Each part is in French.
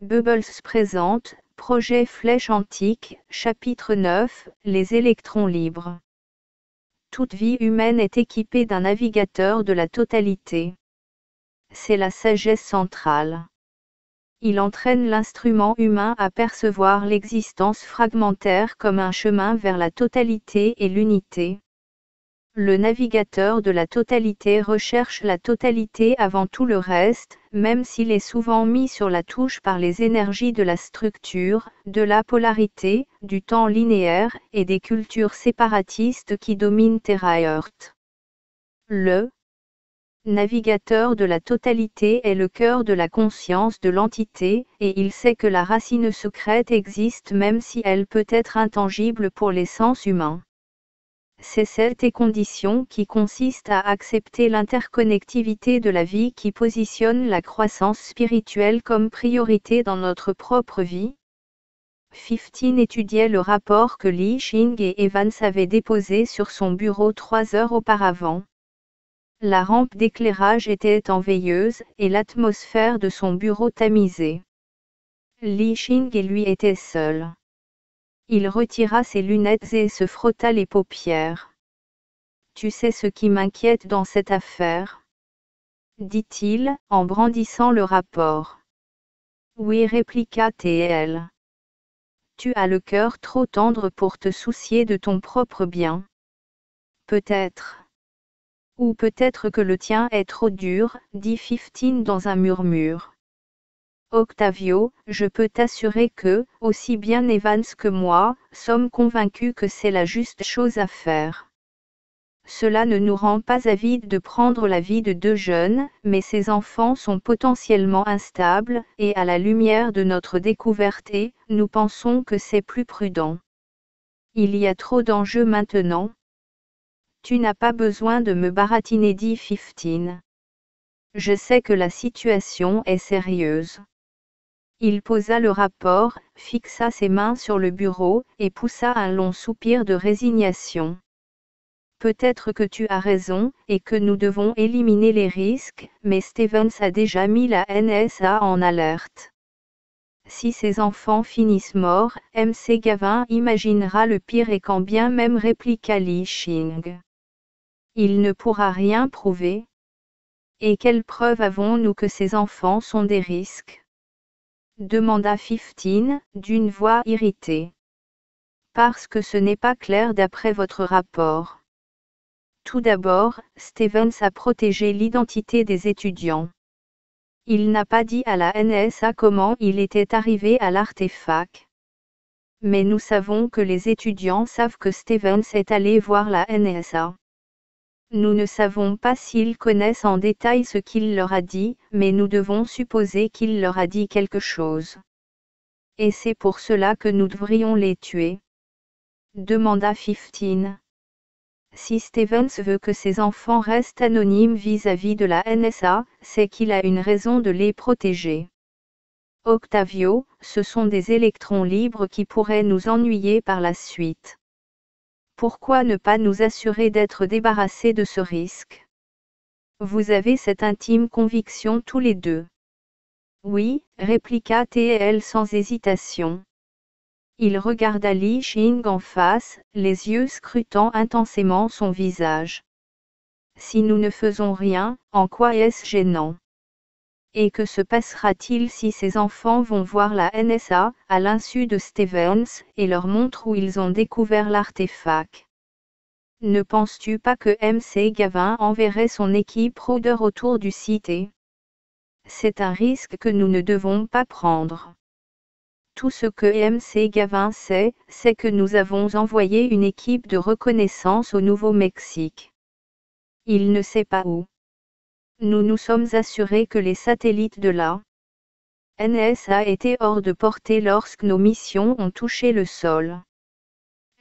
Bubbles présente, Projet Flèche Antique, chapitre 9, les électrons libres. Toute vie humaine est équipée d'un navigateur de la totalité. C'est la sagesse centrale. Il entraîne l'instrument humain à percevoir l'existence fragmentaire comme un chemin vers la totalité et l'unité. Le navigateur de la totalité recherche la totalité avant tout le reste, même s'il est souvent mis sur la touche par les énergies de la structure, de la polarité, du temps linéaire et des cultures séparatistes qui dominent Terra Earth. Le navigateur de la totalité est le cœur de la conscience de l'entité, et il sait que la racine secrète existe même si elle peut être intangible pour les sens humains. C'est cette condition qui consiste à accepter l'interconnectivité de la vie qui positionne la croissance spirituelle comme priorité dans notre propre vie. 15 étudiait le rapport que Li Xing et Evans avaient déposé sur son bureau 3 heures auparavant. La rampe d'éclairage était en veilleuse et l'atmosphère de son bureau tamisée. Li Xing et lui étaient seuls. Il retira ses lunettes et se frotta les paupières. « Tu sais ce qui m'inquiète dans cette affaire ? » dit-il, en brandissant le rapport. « Oui, répliqua T.L. Tu as le cœur trop tendre pour te soucier de ton propre bien. Peut-être. Ou peut-être que le tien est trop dur, dit 15 dans un murmure. Octavio, je peux t'assurer que, aussi bien Evans que moi, sommes convaincus que c'est la juste chose à faire. Cela ne nous rend pas avides de prendre la vie de deux jeunes, mais ces enfants sont potentiellement instables, et à la lumière de notre découverte, nous pensons que c'est plus prudent. Il y a trop d'enjeux maintenant. Tu n'as pas besoin de me baratiner, dit 15. Je sais que la situation est sérieuse. Il posa le rapport, fixa ses mains sur le bureau, et poussa un long soupir de résignation. Peut-être que tu as raison, et que nous devons éliminer les risques, mais Stevens a déjà mis la NSA en alerte. Si ses enfants finissent morts, MC Gavin imaginera le pire et quand bien même, répliqua Li Xing. Il ne pourra rien prouver. Et quelle preuve avons-nous que ces enfants sont des risques ? Demanda 15, d'une voix irritée. Parce que ce n'est pas clair d'après votre rapport. Tout d'abord, Stevens a protégé l'identité des étudiants. Il n'a pas dit à la NSA comment il était arrivé à l'artefact. Mais nous savons que les étudiants savent que Stevens est allé voir la NSA. Nous ne savons pas s'ils connaissent en détail ce qu'il leur a dit, mais nous devons supposer qu'il leur a dit quelque chose. Et c'est pour cela que nous devrions les tuer. Demanda 15. Si Stevens veut que ses enfants restent anonymes vis-à-vis de la NSA, c'est qu'il a une raison de les protéger. Octavio, ce sont des électrons libres qui pourraient nous ennuyer par la suite. Pourquoi ne pas nous assurer d'être débarrassés de ce risque ? Vous avez cette intime conviction tous les deux. Oui, répliqua T.L. sans hésitation. Il regarda Li Xing en face, les yeux scrutant intensément son visage. Si nous ne faisons rien, en quoi est-ce gênant ? Et que se passera-t-il si ces enfants vont voir la NSA, à l'insu de Stevens, et leur montrent où ils ont découvert l'artefact ? Ne penses-tu pas que MC Gavin enverrait son équipe rôdeur autour du site ? C'est un risque que nous ne devons pas prendre. Tout ce que MC Gavin sait, c'est que nous avons envoyé une équipe de reconnaissance au Nouveau-Mexique. Il ne sait pas où. Nous nous sommes assurés que les satellites de la NSA étaient hors de portée lorsque nos missions ont touché le sol.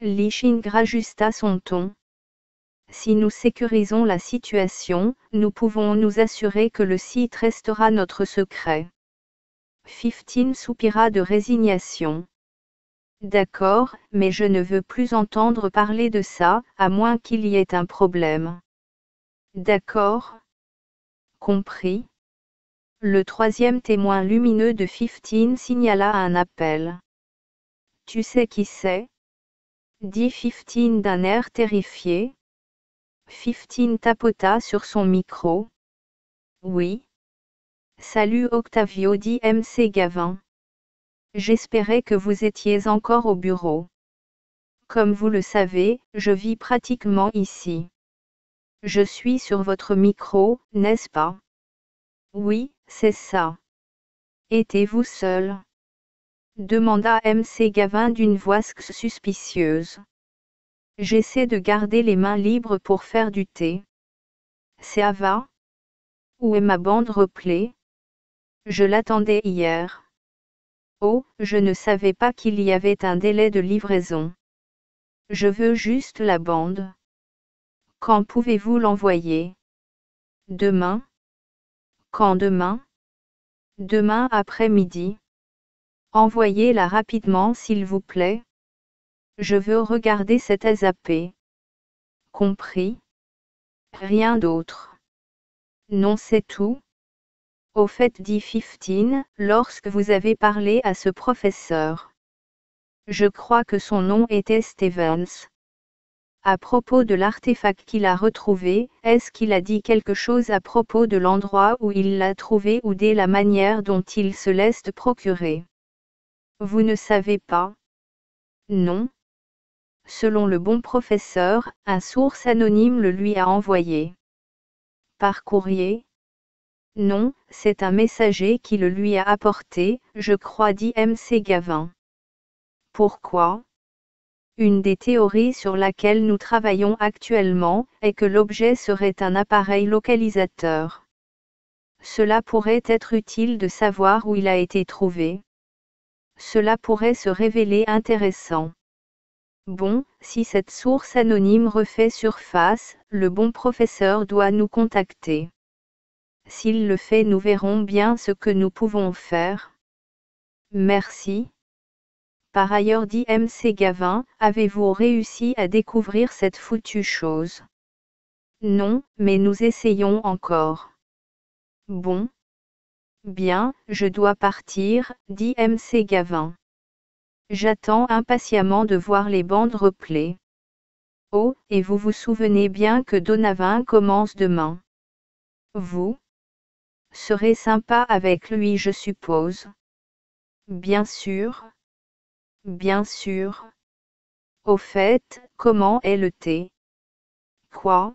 Li Xing rajusta son ton. Si nous sécurisons la situation, nous pouvons nous assurer que le site restera notre secret. 15 soupira de résignation. D'accord, mais je ne veux plus entendre parler de ça, à moins qu'il y ait un problème. D'accord ? Compris ? Le troisième témoin lumineux de 15 signala un appel. Tu sais qui c'est? Dit 15 d'un air terrifié. 15 tapota sur son micro. Oui. Salut Octavio, dit MC Gavin. J'espérais que vous étiez encore au bureau. Comme vous le savez, je vis pratiquement ici. Je suis sur votre micro, n'est-ce pas? Oui, c'est ça. Étiez-vous seul? Demanda MC Gavin d'une voix suspicieuse. J'essaie de garder les mains libres pour faire du thé. Ça va? Où est ma bande replay? Je l'attendais hier. Oh, je ne savais pas qu'il y avait un délai de livraison. Je veux juste la bande. Quand pouvez-vous l'envoyer? Demain? Quand demain? Demain après-midi. Envoyez-la rapidement s'il vous plaît. Je veux regarder cette ASAP. Compris? Rien d'autre. Non, c'est tout. Au fait, dit 15, lorsque vous avez parlé à ce professeur. Je crois que son nom était Stevens. À propos de l'artefact qu'il a retrouvé, est-ce qu'il a dit quelque chose à propos de l'endroit où il l'a trouvé ou de la manière dont il se laisse procurer? Vous ne savez pas? Non. Selon le bon professeur, un source anonyme le lui a envoyé. Par courrier? Non, c'est un messager qui le lui a apporté, je crois, dit MC Gavin. Pourquoi? Une des théories sur laquelle nous travaillons actuellement est que l'objet serait un appareil localisateur. Cela pourrait être utile de savoir où il a été trouvé. Cela pourrait se révéler intéressant. Bon, si cette source anonyme refait surface, le bon professeur doit nous contacter. S'il le fait, nous verrons bien ce que nous pouvons faire. Merci. Par ailleurs, dit MC Gavin, avez-vous réussi à découvrir cette foutue chose? Non, mais nous essayons encore. Bon. Bien, je dois partir, dit MC Gavin. J'attends impatiemment de voir les bandes replay. Oh, et vous vous souvenez bien que Donovan commence demain. Vous serez sympa avec lui, je suppose. Bien sûr. Bien sûr. Au fait, comment est le thé? Quoi?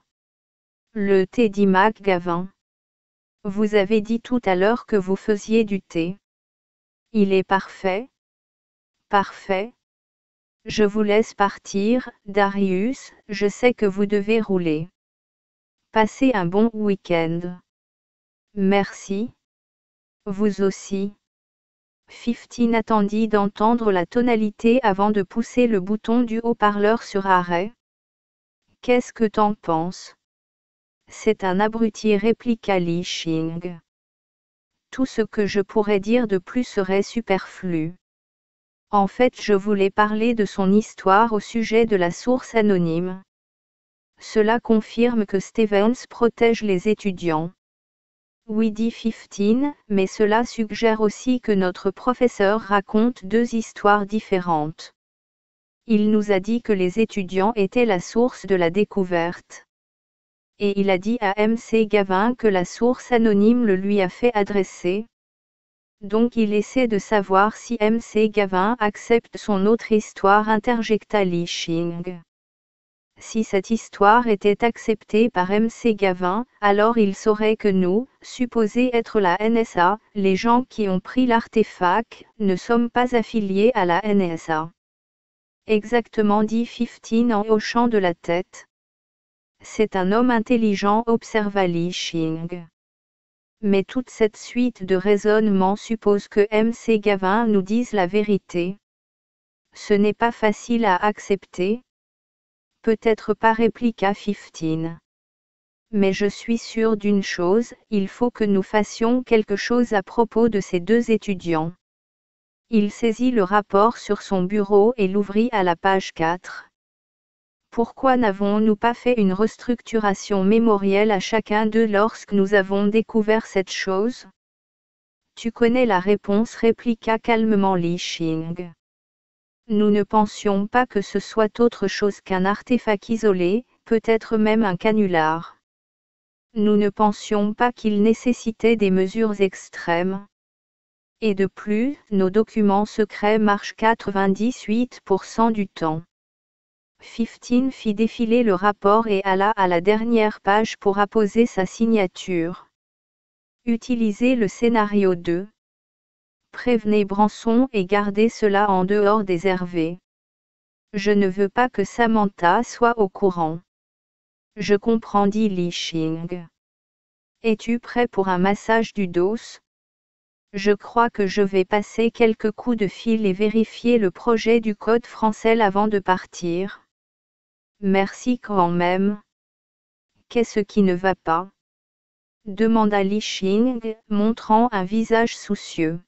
Le thé, dit McGavin. Vous avez dit tout à l'heure que vous faisiez du thé. Il est parfait. Parfait. Je vous laisse partir, Darius, je sais que vous devez rouler. Passez un bon week-end. Merci. Vous aussi. 15 attendit d'entendre la tonalité avant de pousser le bouton du haut-parleur sur arrêt. Qu'est-ce que t'en penses? C'est un abruti, répliqua Li Xing. Tout ce que je pourrais dire de plus serait superflu. En fait, je voulais parler de son histoire au sujet de la source anonyme. Cela confirme que Stevens protège les étudiants. Oui, dit 15, mais cela suggère aussi que notre professeur raconte deux histoires différentes. Il nous a dit que les étudiants étaient la source de la découverte. Et il a dit à MC Gavin que la source anonyme le lui a fait adresser. Donc il essaie de savoir si MC Gavin accepte son autre histoire, interjecta Li Xing. Si cette histoire était acceptée par MC Gavin, alors il saurait que nous, supposés être la NSA, les gens qui ont pris l'artefact, ne sommes pas affiliés à la NSA. Exactement, dit 15 en hochant de la tête. C'est un homme intelligent, observa Li Xing. Mais toute cette suite de raisonnements suppose que MC Gavin nous dise la vérité. Ce n'est pas facile à accepter. Peut-être pas, répliqua 15. Mais je suis sûr d'une chose, il faut que nous fassions quelque chose à propos de ces deux étudiants. Il saisit le rapport sur son bureau et l'ouvrit à la page 4. Pourquoi n'avons-nous pas fait une restructuration mémorielle à chacun d'eux lorsque nous avons découvert cette chose? Tu connais la réponse, répliqua calmement Li Xing. Nous ne pensions pas que ce soit autre chose qu'un artefact isolé, peut-être même un canular. Nous ne pensions pas qu'il nécessitait des mesures extrêmes. Et de plus, nos documents secrets marchent 98% du temps. 15 fit défiler le rapport et alla à la dernière page pour apposer sa signature. Utilisez le scénario 2. Prévenez Branson et gardez cela en dehors des Hervé. Je ne veux pas que Samantha soit au courant. Je comprends, dit Li Xing. Es-tu prêt pour un massage du dos? Je crois que je vais passer quelques coups de fil et vérifier le projet du code français avant de partir. Merci quand même. Qu'est-ce qui ne va pas? Demanda Li Xing, montrant un visage soucieux.